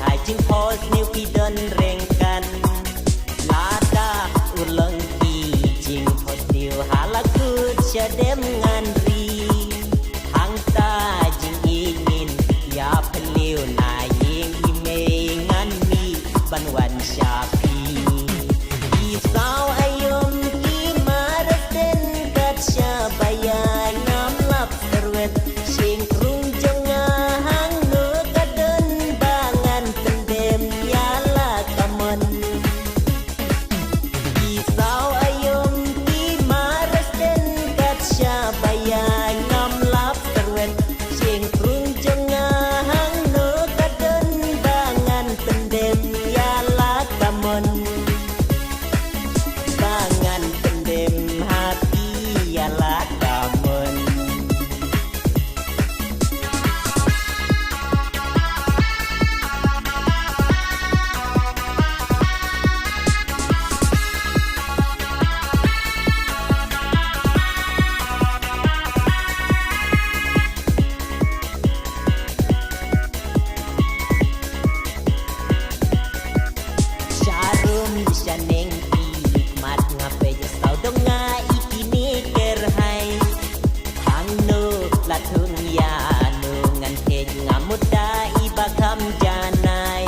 hai chinh phos nếu khi đơn rèn can lá đa u lăng kỳ chinh phos nếu hà là cứ cha đêm ngàn ri hàng ta chinh ingin ya peliu na yeng ime ngan mi ban wan shapi isau ayom ki maraten kat shabaya nam lap terwet sing krung jengah hang no kaden bangan tendem yala kamon isau ayom ki maraten kat shabaya nam lap terwet sing krung jengah hang no kaden bangan tendem yala kamon bangan pendem hati ialah kamen Syarum syaneng hikmat ngape jesau donga ikini kerhai hang no latung ya no ngan hej ngamuda ibakam janai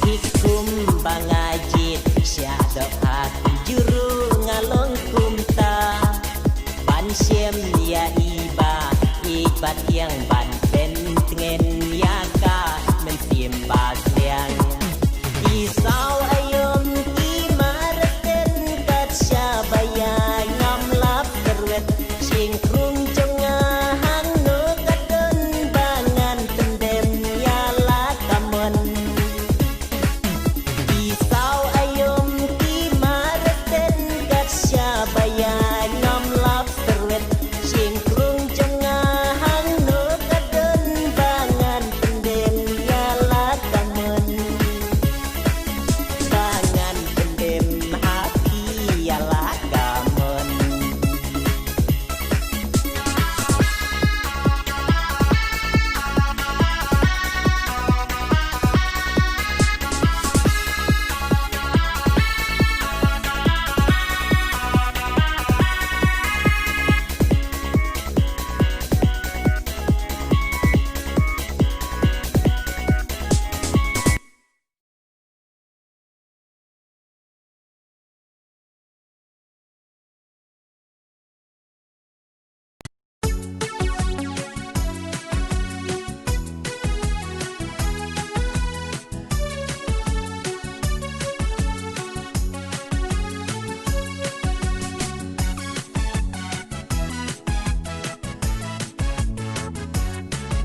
hikum bangajit syadok hati juru ngalong kumta ban siem ya ibat yang ban ben tengen ya ka men siem bas liang isau ayom ki maraten kat syabaya ngam lap terwet sing krung jengah hang no kaden bangan tendem yala kamon isau ayom ki maraten kat syabaya ngam lap terwet sing krung jengah hang no kaden bangan tendem yala kamon bangan pendem hati ialah kamen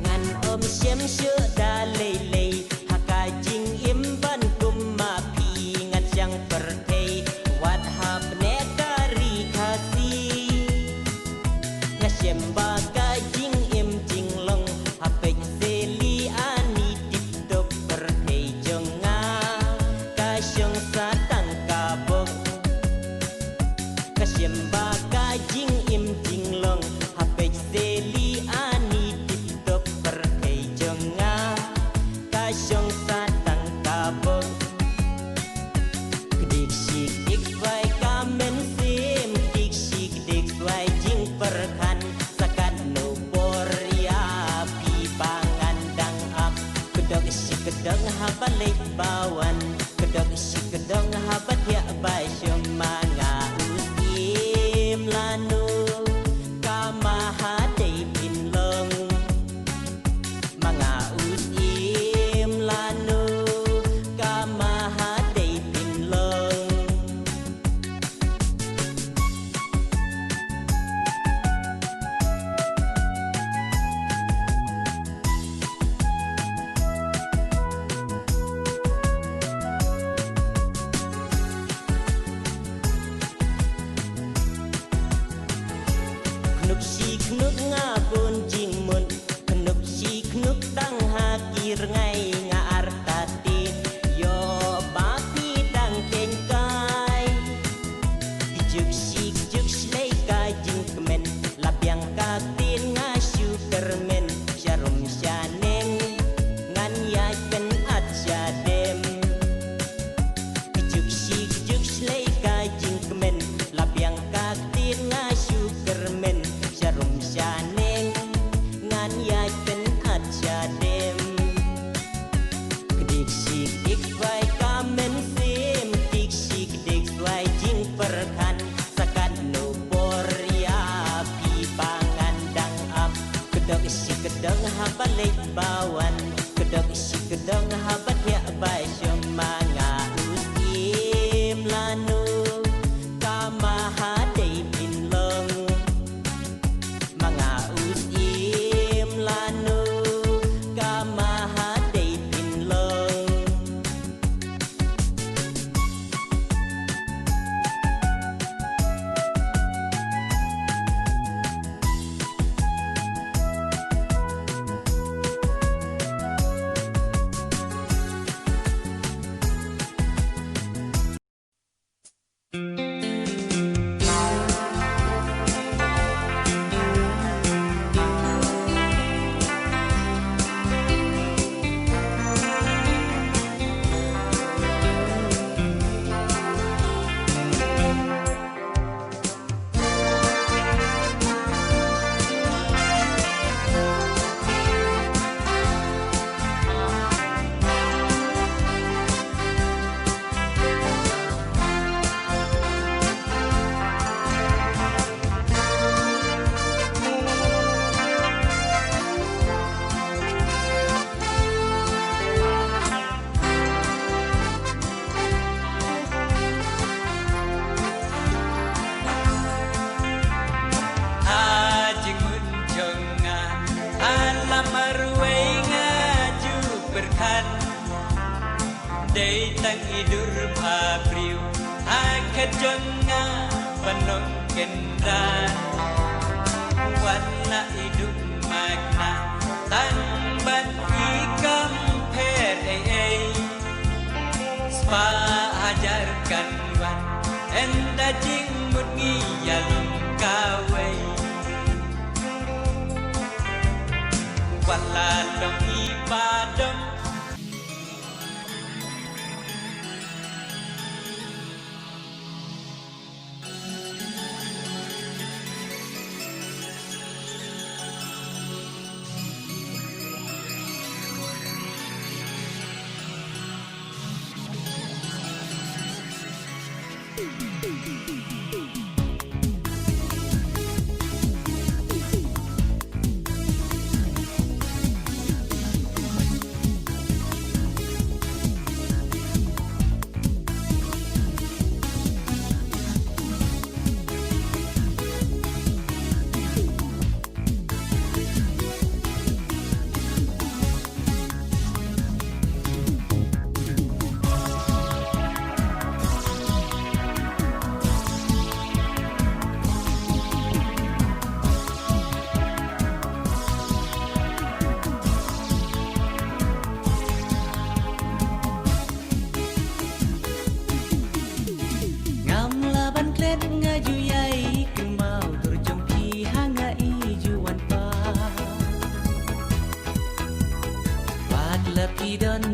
ngan om siem sure da lei lei haka jing im ban kum ma pi ngan chang per thei wat hap ne kari khasi nga siem ba ka jing im jing long hape seli ani tip tok per thei jonga ka syong sa tang ka bok ka siem ba ka jing im jing long hape seli ani tip tok per thei jonga ka syong sa tang ka bok kedik sik dik vai kamen sim dik sik dik vai jing perkan sakat no boria pi pangan dang ap kedok sik kedong habalik bawan kedok sik kedong habat ya bai syomanga usim lanu kama hadai pinlong mga usim lanu kama hadai pinlong knuk si knuk ngabun jing mun knuk si knuk tang hakir ngai nga artati yo bapi dang tengkai juk si juk slei ka jing kemen lapyang katin nga superman syarum syaneng ngan ya ken at kan day tang idur pabriu akat jonga panong kendan warna hidup magna tanban ikam per spa ajarkan wan enda jing mut ngiyalum kawai wala long ibadong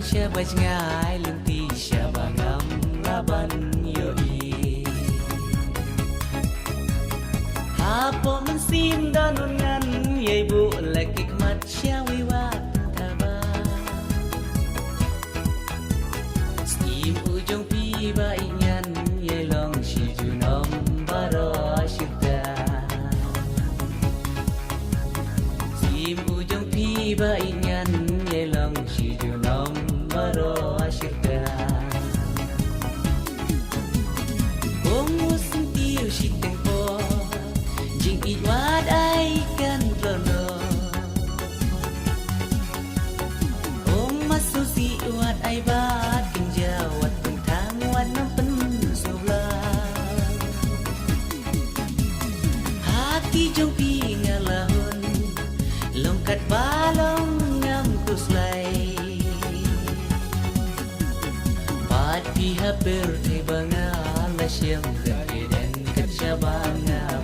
Siya ba'y ngay lunti siya bangam laban yoi Hapo man sim danungan yay bu lekik mat siya wiwat taba Skim ujong pi ba inyan yay long si junom baro syukda Skim ujong pi ba inyan yay long si junom baro asyirda Kung musim tiyo si tempo Jing iwad ay kan trono Kung masusi iwad ay bat Kinjawat tentang wad ng pensubla Hati jong pingalahon Longkat balong ngam kuslay Pati haber te banga la siyang dan katsya banga